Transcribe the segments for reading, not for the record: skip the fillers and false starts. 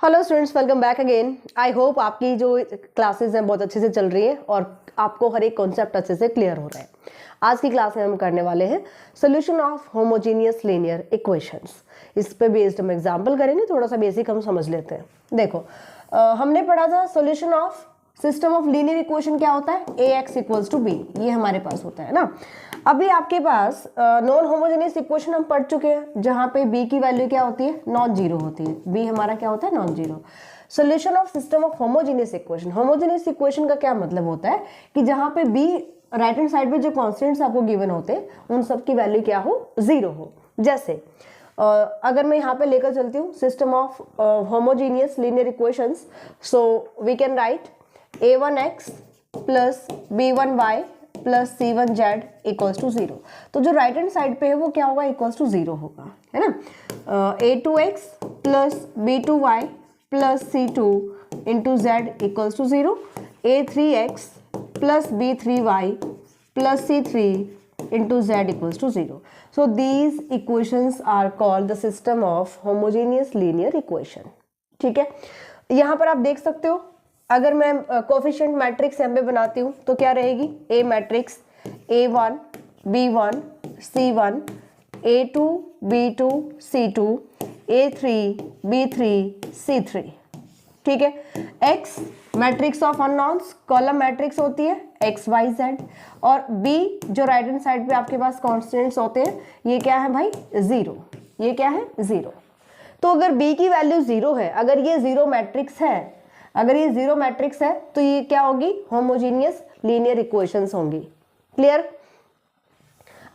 Hello students, welcome back again. I hope आपकी जो classes हैं बहुत अच्छे से चल रही हैं और आपको हर एक कॉन्सेप्ट अच्छे से क्लियर हो रहा है। आज की क्लास में हम करने वाले हैं solution of homogeneous linear equations. इस पे बेस्ड हम एग्जांपल करेंगे, थोड़ा सा बेसिक हम समझ लेते हैं। देखो हमने पढ़ा था solution of system of linear equation क्या होता है, ए एक्स इक्वल्स टू बी, ये हमारे पास होता है ना। अभी आपके पास नॉन होमोजेनियस इक्वेशन हम पढ़ चुके हैं, जहां पे बी की वैल्यू क्या होती है, नॉन जीरो होती है। बी हमारा क्या होता है, non zero. Solution of system of homogeneous equation, homogeneous equation का क्या मतलब होता है कि जहां पे बी राइट हैंड साइड पे जो कॉन्स्टेंट्स आपको गिवन होते हैं उन सब की वैल्यू क्या हो, जीरो हो। जैसे अगर मैं यहाँ पे लेकर चलती हूँ system of homogeneous linear equations, so we can write a1x plus b1y plus c1z equals to zero. तो जो राइट हैंड साइड पे है वो क्या होगा, इक्वल्स टू जीरो होगा, है ना। a2x plus b2y plus c2 into z equals to zero. a3x plus b3y plus c3 into z equals to 0. So these equations are called the system of homogeneous linear equation. ठीक है, यहाँ पर आप देख सकते हो, अगर मैं कोफिशिएंट मैट्रिक्स यहाँ पे बनाती हूँ तो क्या रहेगी, ए matrix a1 b1 c1 a2 b2 c2 a3 b3 c3। ठीक है, x matrix of unknowns, column matrix होती है एक्स वाई जेड, और b जो राइट हैंड साइड पे आपके पास कॉन्स्टेंट्स होते हैं, ये क्या है भाई, जीरो। ये क्या है, जीरो। तो अगर b की वैल्यू जीरो है, अगर ये जीरो मैट्रिक्स है, अगर ये जीरो मैट्रिक्स है तो ये क्या होगी, होमोजीनियस लीनियर इक्वेशंस होंगी। क्लियर।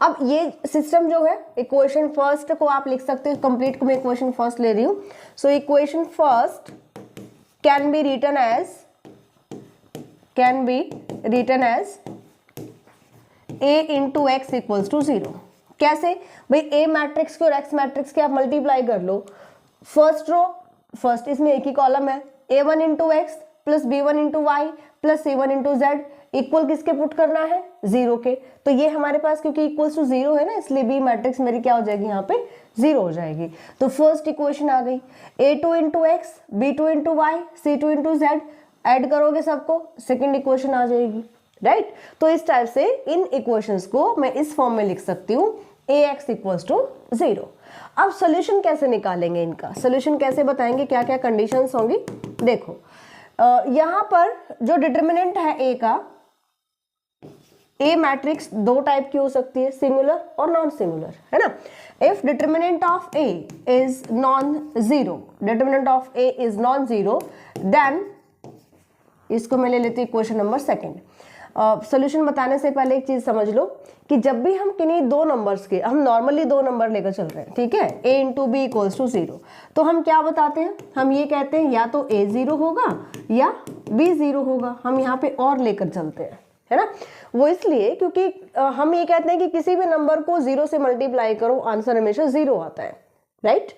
अब ये सिस्टम जो है, इक्वेशन फर्स्ट को आप लिख सकते हो, कंप्लीट को मैं इक्वेशन फर्स्ट ले रही हूँ। So equation first can be written as a into x equals to 0। कैसे भाई, a मैट्रिक्स को और x मैट्रिक्स के आप मल्टीप्लाई कर लो। फर्स्ट रो, फर्स्ट इसमें एक ही कॉलम है, a1 into x plus b1 into y plus c1 into z equal किसके पुट करना है, जीरो के। तो ये हमारे पास क्योंकि इक्वल्स टू जीरो है ना, इसलिए बी मैट्रिक्स मेरी क्या हो जाएगी, यहाँ पे जीरो हो जाएगी। तो फर्स्ट इक्वेशन आ गई, a2 into x b2 into y c2 into z, add करोगे सबको, सेकेंड इक्वेशन आ जाएगी, राइट। तो इस टाइप से इन इक्वेशंस को मैं इस फॉर्म में लिख सकती हूँ, ax इक्वल्स टू जीरो। अब सोल्यूशन कैसे निकालेंगे, इनका सोल्यूशन कैसे बताएंगे, क्या क्या कंडीशंस होंगी। देखो यहाँ पर जो डिटर्मिनेंट है ए का, ए मैट्रिक्स दो टाइप की हो सकती है, सिंगुलर और नॉन सिंगुलर, है ना। If determinant of A is non zero, determinant of A is non zero, then इसको मैं ले लेती हूँ इक्वेशन नंबर सेकेंड। सोल्यूशन बताने से पहले एक चीज समझ लो कि जब भी हम किन्हीं दो नंबर्स के, हम नॉर्मली दो नंबर लेकर चल रहे हैं, ठीक है, a into B equals to zero, तो हम क्या बताते हैं, हम ये कहते हैं या तो a जीरो होगा या b जीरो होगा। हम यहाँ पे और लेकर चलते हैं, है ना। वो इसलिए क्योंकि हम ये कहते हैं कि किसी भी नंबर को जीरो से मल्टीप्लाई करो, आंसर हमेशा जीरो आता है, राइट।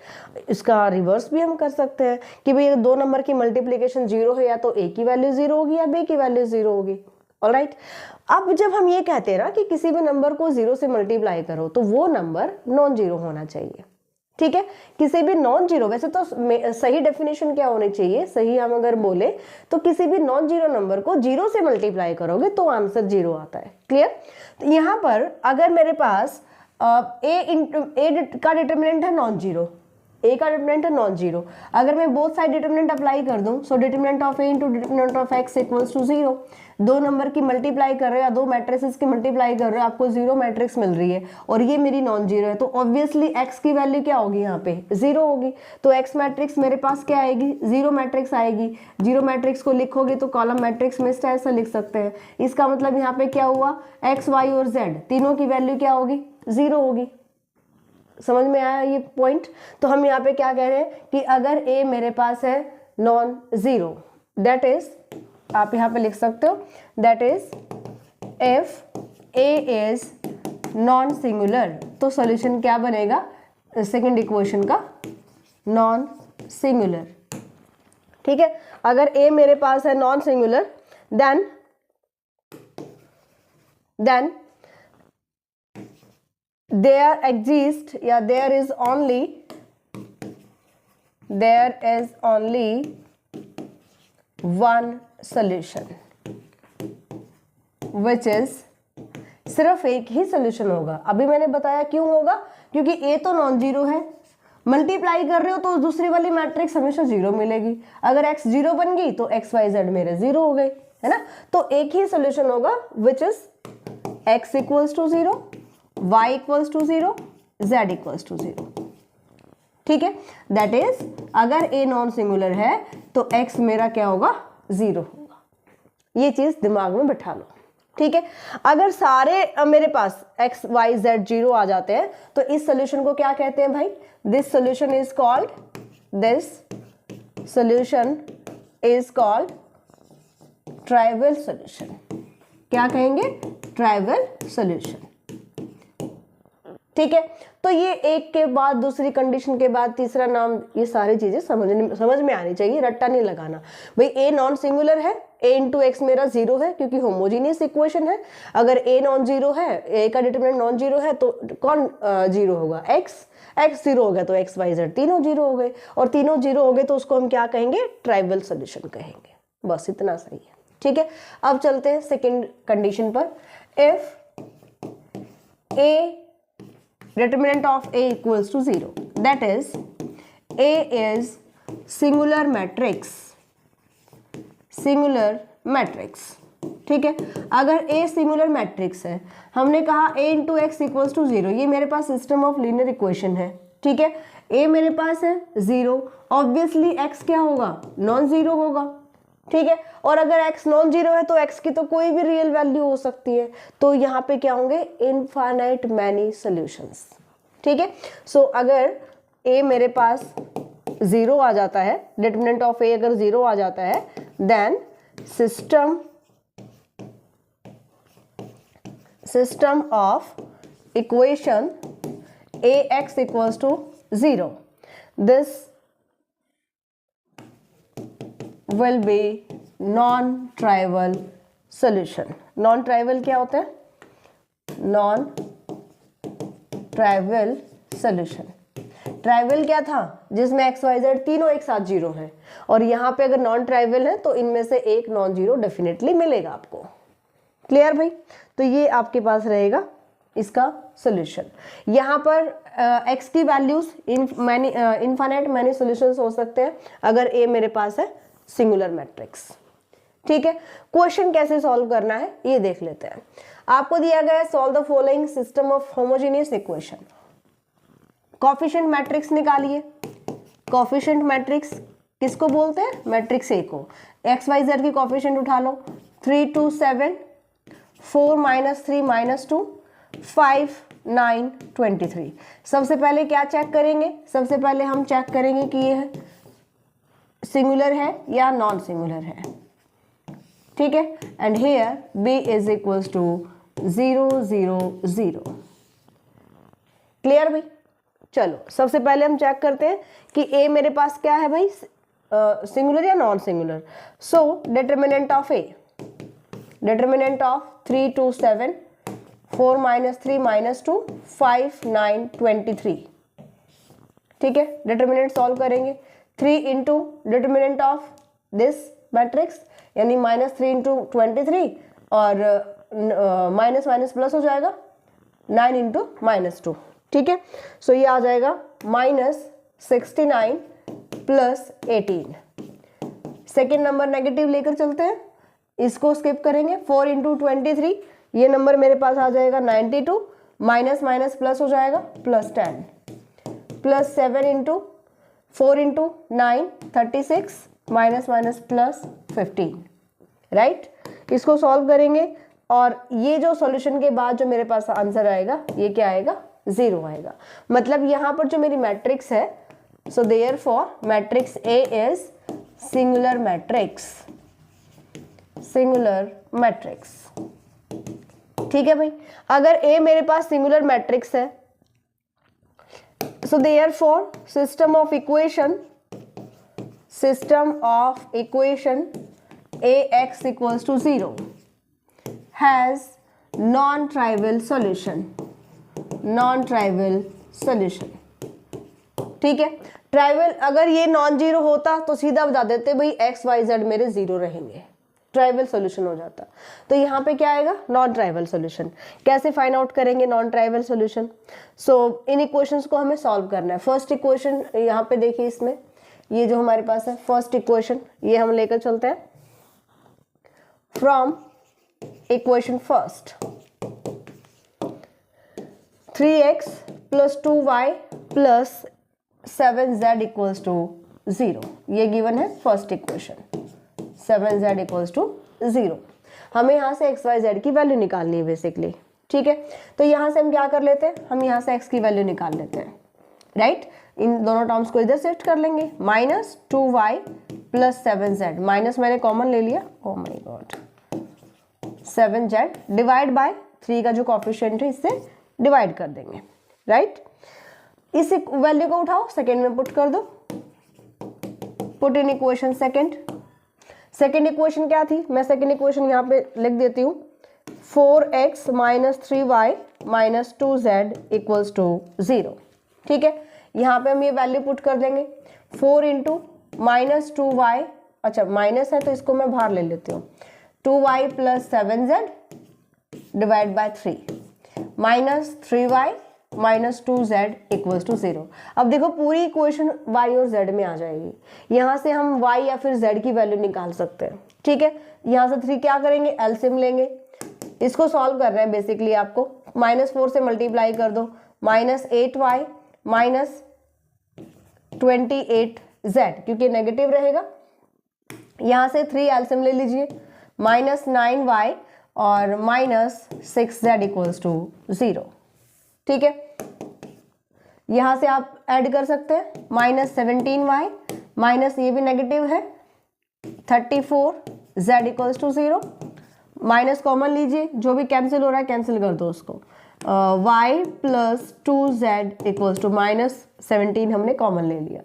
इसका रिवर्स भी हम कर सकते हैं कि भाई दो नंबर की मल्टीप्लीकेशन जीरो है, या तो a की वैल्यू जीरो होगी या b की वैल्यू जीरो होगी, ऑलराइट। अब जब हम ये कहते हैं ना कि किसी भी नंबर को जीरो से मल्टीप्लाई करो तो वो नंबर नॉन जीरो होना चाहिए, ठीक है। किसी भी नॉन जीरो, वैसे तो सही डेफिनेशन क्या होनी चाहिए, सही हम अगर बोले तो किसी भी नॉन जीरो नंबर को जीरो से मल्टीप्लाई करोगे तो आंसर जीरो आता है। क्लियर। तो यहाँ पर अगर मेरे पास ए का डिटर्मिनेंट है नॉन जीरो, ए का डिटर्मिनेंट है नॉन जीरो, अगर मैं बोथ साइड डिटर्मिनेंट अप्लाई कर दूं, so determinant of A into determinant of X equals to zero. दो नंबर की मल्टीप्लाई कर रहे हो या दो मैट्रिसेस की मल्टीप्लाई कर रहे हो, आपको जीरो मैट्रिक्स मिल रही है और ये मेरी नॉन जीरो है, तो ऑब्वियसली एक्स की वैल्यू क्या होगी, यहाँ पे जीरो होगी। तो एक्स मैट्रिक्स मेरे पास क्या आएगी, जीरो मैट्रिक्स आएगी। जीरो मैट्रिक्स को लिखोगे तो कॉलम मैट्रिक्स में इस टाइप से लिख सकते हैं। इसका मतलब यहाँ पे क्या हुआ, एक्स वाई और जेड तीनों की वैल्यू क्या होगी, जीरो होगी। समझ में आया ये पॉइंट। तो हम यहाँ पे क्या कह रहे हैं कि अगर a मेरे पास है नॉन जीरो, दैट इज, आप यहाँ पे लिख सकते हो, that is if a is non singular, तो सॉल्यूशन क्या बनेगा, सेकंड इक्वेशन का नॉन सिंगुलर। ठीक है, अगर a मेरे पास है non singular, then there exists, या there is only there is only one solution which is, सिर्फ एक ही सोल्यूशन होगा। अभी मैंने बताया क्यों होगा, क्योंकि ए तो नॉन जीरो है, मल्टीप्लाई कर रहे हो तो दूसरी वाली मैट्रिक्स हमेशा जीरो मिलेगी। अगर x जीरो बन गई तो x y z मेरे जीरो हो गए, है ना। तो एक ही सोल्यूशन होगा which is x equals to zero, y equals to zero, z equals to zero. ठीक है, दैट इज अगर a नॉन सिंगुलर है तो x मेरा क्या होगा, जीरो होगा। ये चीज दिमाग में बैठा लो। ठीक है, अगर सारे मेरे पास x y z जीरो आ जाते हैं तो इस सोल्यूशन को क्या कहते हैं भाई, this solution is called, this solution is called trivial solution. क्या कहेंगे, ट्राइवल सोल्यूशन। ठीक है, तो ये एक के बाद दूसरी कंडीशन के बाद तीसरा नाम, ये सारी चीजें समझ में आनी चाहिए, रट्टा नहीं लगाना। भाई ए नॉन सिंगुलर है, a इंटू एक्स मेरा जीरो है क्योंकि होमोजीनियस इक्वेशन है। अगर a नॉन जीरो है, a का डिटरमिनेंट नॉन जीरो है तो कौन जीरो होगा, x जीरो हो गया तो x y z तीनों जीरो हो गए, और तीनों जीरो हो गए तो उसको हम क्या कहेंगे, ट्राइवल सोल्यूशन कहेंगे। बस इतना सही है। ठीक है, अब चलते हैं सेकेंड कंडीशन पर। If a determinant of a equals to 0, that is a is singular matrix, singular matrix। ठीक है, अगर a सिंगुलर मैट्रिक्स है, हमने कहा a into x equals to zero, ये मेरे पास सिस्टम ऑफ लीनियर इक्वेशन है। ठीक है, a मेरे पास है जीरो, ऑब्वियसली x क्या होगा, नॉन जीरो होगा। ठीक है, और अगर x नॉन जीरो है तो x की तो कोई भी रियल वैल्यू हो सकती है, तो यहाँ पे क्या होंगे, इनफाइनाइट मैनी सॉल्यूशंस। ठीक है, सो अगर a मेरे पास जीरो आ जाता है, डिटरमिनेंट ऑफ a अगर जीरो आ जाता है, then system of equation ax equals to zero, this will be non-trivial solution। non-trivial क्या होता है, non-trivial solution। ट्राइवल क्या था, जिसमें x y z तीनों एक साथ जीरो है, और यहाँ पे अगर नॉन ट्राइवल है तो इनमें से एक नॉन जीरो डेफिनेटली मिलेगा आपको। क्लियर भाई, तो ये आपके पास रहेगा इसका सोल्यूशन। यहाँ पर x की वैल्यूज इनफाइनाइट मैनी सॉल्यूशंस हो सकते हैं अगर a मेरे पास है सिंगुलर मैट्रिक्स। ठीक है, क्वेश्चन कैसे सॉल्व करना है ये देख लेते हैं। आपको दिया गया है solve the following system of homogeneous equation. Coefficient matrix निकालिए। कोफिशिएंट मैट्रिक्स किसको बोलते हैं, मैट्रिक्स ए को। एक्स वाई जेड की कोफिशिएंट उठा लो, 3 2 7, 4 -3 -2, 5 9 23। सबसे पहले क्या चेक करेंगे, सबसे पहले हम चेक करेंगे कि ये सिंगुलर है या नॉन सिंगुलर है। ठीक है, and here b is equals to 0 0 0। Clear भाई, चलो सबसे पहले हम चेक करते हैं कि a मेरे पास क्या है भाई, सिंगुलर या non singular. So determinant of a, determinant of 3 2 7, 4 -3 -2, 5 9 23। ठीक है, डिटरमिनेंट सॉल्व करेंगे। 3 into determinant of this matrix यानी -3 इंटू 23, और माइनस माइनस प्लस हो जाएगा 9 इंटू -2। ठीक है, सो ये आ जाएगा -69 प्लस 18। सेकेंड नंबर नेगेटिव लेकर चलते हैं, इसको स्किप करेंगे। 4 इंटू 23, ये नंबर मेरे पास आ जाएगा 92, माइनस माइनस प्लस हो जाएगा +10, plus 7 into 4 into 9 36, minus minus plus 15। Right, इसको सॉल्व करेंगे और ये जो सॉल्यूशन के बाद जो मेरे पास आंसर आएगा ये क्या आएगा, 0 आएगा। मतलब यहाँ पर जो मेरी मैट्रिक्स है, so therefore matrix A is singular matrix, singular matrix. ठीक है भाई, अगर A मेरे पास सिंगुलर मैट्रिक्स है, so therefore system of equation ax equals to 0 has non-trivial solution, non-trivial solution। ठीक है, ट्राइवल अगर ये नॉन जीरो होता तो सीधा बता देते भाई एक्स वाई जेड मेरे जीरो रहेंगे, ट्राइवल सोल्यूशन हो जाता। तो यहाँ पे क्या आएगा, नॉन ट्राइवल सोल्यूशन। कैसे फाइंड आउट करेंगे नॉन ट्राइवल सोल्यूशन? सो इन इक्वेशंस को हमें सॉल्व करना है। फर्स्ट इक्वेशन यहाँ पे देखिए, इसमें ये जो हमारे पास है फर्स्ट इक्वेशन, ये हम लेकर चलते हैं from equation first, 3x + 2y + 7z = 0, ये गिवन है फर्स्ट इक्वेशन। 7z = 0, हमें यहाँ से x y z की वैल्यू निकालनी है बेसिकली, ठीक है। तो यहाँ से हम क्या कर लेते हैं, हम यहाँ से x की वैल्यू निकाल लेते हैं, राइट। इन दोनों टर्म्स को इधर शिफ्ट कर लेंगे, -2y + 7z, माइनस मैंने कॉमन ले लिया, oh my God, 7z divide by 3 का जो कोफिशिएंट है इससे डिवाइड कर देंगे, राइट। इस वैल्यू को उठाओ, सेकेंड में पुट कर दो, put in equation second. Second equation क्या थी, मैं सेकेंड इक्वेशन यहाँ पे लिख देती हूँ, 4x - 3y - 2z = 0, ठीक है। यहाँ पे हम ये वैल्यू पुट कर देंगे, 4 × -2y, अच्छा माइनस है तो इसको मैं बाहर ले लेती हूँ, 2y + 7z divide by 3 -3y - 2z = 0। अब देखो पूरी इक्वेशन y और z में आ जाएगी, यहाँ से हम y या फिर z की वैल्यू निकाल सकते हैं, ठीक है। यहाँ से 3 क्या करेंगे, एलसीएम लेंगे, इसको सॉल्व करना है बेसिकली आपको, -4 से मल्टीप्लाई कर दो, -8y - 28z, क्योंकि नेगेटिव रहेगा। यहाँ से 3 एलसीएम ले लीजिए, -9y और -6z = 0, ठीक है। यहाँ से आप ऐड कर सकते हैं, -17y माइनस ये भी नेगेटिव है, 34z = 0, माइनस कॉमन लीजिए, जो भी कैंसिल हो रहा है कैंसिल कर दो उसको, y + 2z = -17 हमने कॉमन ले लिया।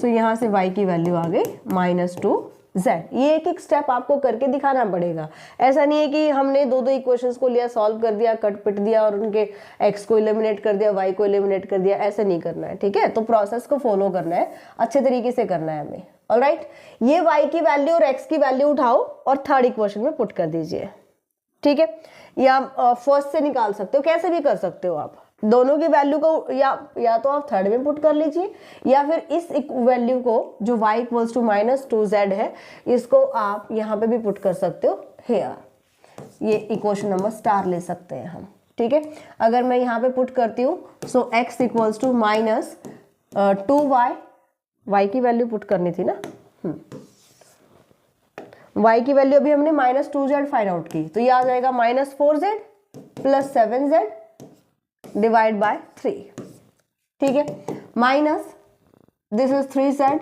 सो यहाँ से y की वैल्यू आ गई -2z। ये एक एक स्टेप आपको करके दिखाना पड़ेगा, ऐसा नहीं है कि हमने दो इक्वेशंस को लिया, सॉल्व कर दिया, कट पिट दिया और उनके x को एलिमिनेट कर दिया, y को एलिमिनेट कर दिया, ऐसा नहीं करना है, ठीक है। तो प्रोसेस को फॉलो करना है, अच्छे तरीके से करना है हमें, ऑलराइट। ये y की वैल्यू और x की वैल्यू उठाओ और थर्ड इक्वेशन में पुट कर दीजिए, ठीक है। या फर्स्ट से निकाल सकते हो, कैसे भी कर सकते हो आप, दोनों की वैल्यू को या तो आप थर्ड में पुट कर लीजिए, या फिर इस वैल्यू को जो y = -2z है इसको आप यहाँ पे भी पुट कर सकते हो, हेयर, ये इक्वेशन नंबर स्टार ले सकते हैं हम, ठीक है। अगर मैं यहाँ पे पुट करती हूँ, सो x = -2y, y की वैल्यू पुट करनी थी ना, y की वैल्यू अभी हमने -2z फाइंड आउट की, तो ये आ जाएगा -4z + 7z डिवाइड बाय 3, ठीक है, minus this is 3z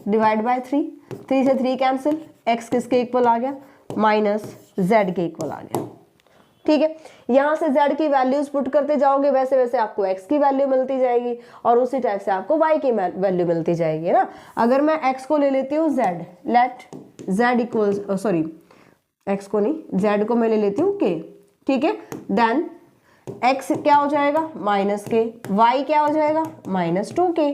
divide by 3, 3 से 3 कैंसिल, x किसके इक्वल आ गया, -z के इक्वल आ गया, ठीक है। यहाँ से z की वैल्यूज पुट करते जाओगे, वैसे वैसे आपको x की वैल्यू मिलती जाएगी और उसी टाइप से आपको y की वैल्यू मिलती जाएगी ना। अगर मैं x को ले लेती हूँ z, let z equal, sorry x को नहीं, z को मैं ले लेती हूँ k, ठीक है। देन x क्या हो जाएगा, -k, y क्या हो जाएगा, -2k।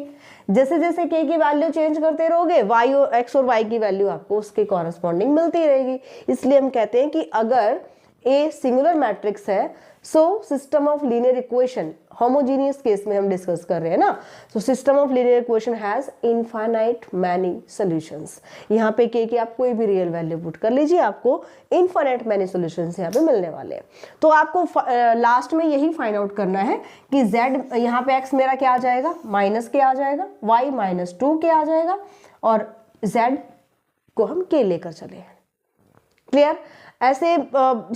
जैसे जैसे k की वैल्यू चेंज करते रहोगे, y और x और y की वैल्यू आपको उसके कॉरस्पॉन्डिंग मिलती रहेगी। इसलिए हम कहते हैं कि अगर A सिंगुलर मैट्रिक्स है, so system of linear equation, homogeneous case में हम डिस्कस कर रहे हैं ना, so system of linear equation has infinite many solutions. यहाँ पे k की आप कोई भी रियल वैल्यू पुट कर लीजिए, आपको इनफाइनाइट मैनी सॉल्यूशंस यहाँ पे मिलने वाले हैं। तो आपको लास्ट में यही फाइंड आउट करना है कि z, यहाँ पे x मेरा क्या आ जाएगा, -k आ जाएगा, y -2k आ जाएगा और z को हम k लेकर चले। क्लियर? ऐसे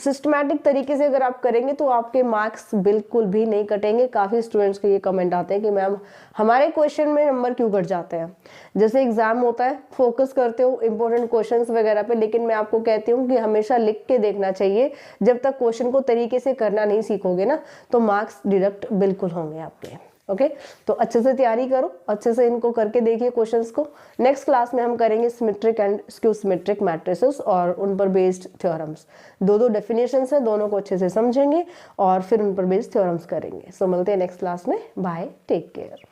सिस्टमैटिक तरीके से अगर आप करेंगे तो आपके मार्क्स बिल्कुल भी नहीं कटेंगे। काफ़ी स्टूडेंट्स के ये कमेंट आते हैं कि मैम हमारे क्वेश्चन में नंबर क्यों कट जाते हैं। जैसे एग्जाम होता है, फोकस करते हो इंपॉर्टेंट क्वेश्चंस वगैरह पे, लेकिन मैं आपको कहती हूँ कि हमेशा लिख के देखना चाहिए। जब तक क्वेश्चन को तरीके से करना नहीं सीखोगे ना, तो मार्क्स डिडक्ट बिल्कुल होंगे आपके। ओके, तो अच्छे से तैयारी करो, अच्छे से इनको करके देखिए क्वेश्चंस को। नेक्स्ट क्लास में हम करेंगे symmetric and skew symmetric matrices और उन पर बेस्ड थ्योरम्स। दो डेफिनेशंस हैं, दोनों को अच्छे से समझेंगे और फिर उन पर बेस्ड थ्योरम्स करेंगे। सो मिलते हैं नेक्स्ट क्लास में। Bye, take care.